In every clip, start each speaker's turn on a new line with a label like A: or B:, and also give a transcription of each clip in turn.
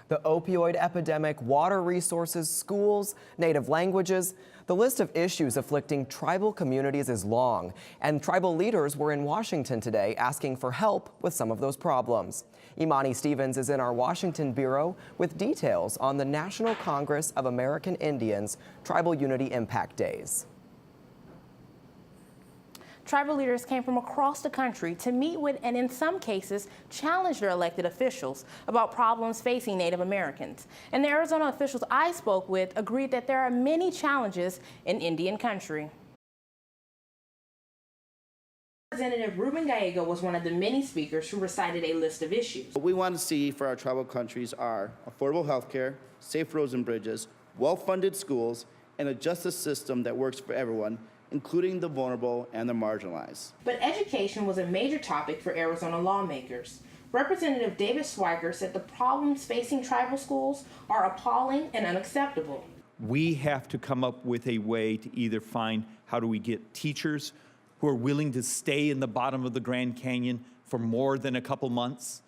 A: The opioid epidemic, water resources, schools, native languages. The list of issues afflicting tribal communities is long, and tribal leaders were in Washington today asking for help with some of those problems. Imani Stevens is in our Washington bureau with details on the National Congress of American Indians Tribal Unity Impact Days.
B: Tribal leaders came from across the country to meet with and in some cases challenge their elected officials about problems facing Native Americans. And the Arizona officials I spoke with agreed that there are many challenges in Indian country. Representative Ruben Gallego was one of the many speakers who recited a list of issues.
C: What we want to see for our tribal countries are affordable health care, safe roads and bridges, well-funded schools, and a justice system that works for everyone, including the vulnerable and the marginalized.
B: But education was a major topic for Arizona lawmakers. Representative David Schweiker said the problems facing tribal schools are appalling and unacceptable.
D: We have to come up with a way to either find how do we get teachers who are willing to stay in the bottom of the Grand Canyon for more than a couple months,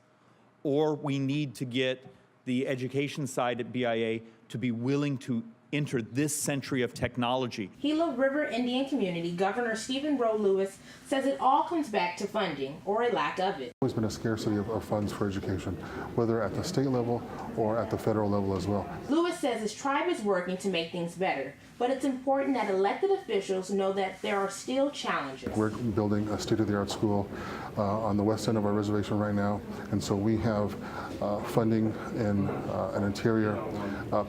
D: or we need to get the education side at BIA to be willing to enter this century of technology.
B: Gila River Indian Community Governor Stephen Rowe Lewis says it all comes back to funding or a lack of it.
E: There's been a scarcity of funds for education, whether at the state level or at the federal level as well.
B: Lewis says his tribe is working to make things better, but it's important that elected officials know that there are still challenges.
E: We're building a state-of-the-art school on the west end of our reservation right now, and so we have funding in an interior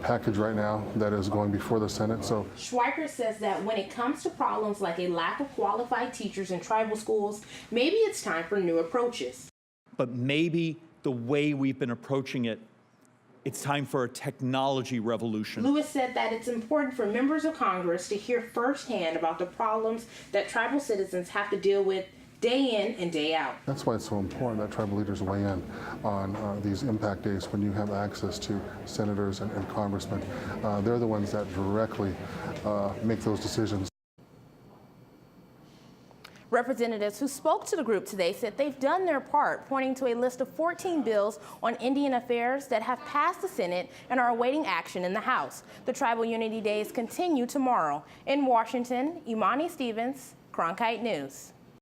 E: package right now that is going before the Senate. So
B: Schweiker says that when it comes to problems like a lack of qualified teachers in tribal schools, maybe it's time for new approaches.
D: But maybe the way we've been approaching it, it's time for a technology revolution.
B: Lewis said that it's important for members of Congress to hear firsthand about the problems that tribal citizens have to deal with day in and day out.
E: that's why it's so important that tribal leaders weigh in on these impact days when you have access to senators and congressmen. They're the ones that directly make those decisions.
B: Representatives who spoke to the group today said they've done their part, pointing to a list of 14 bills on Indian affairs that have passed the Senate and are awaiting action in the House. The Tribal Unity Days continue tomorrow. In Washington, Imani Stevens, Cronkite News.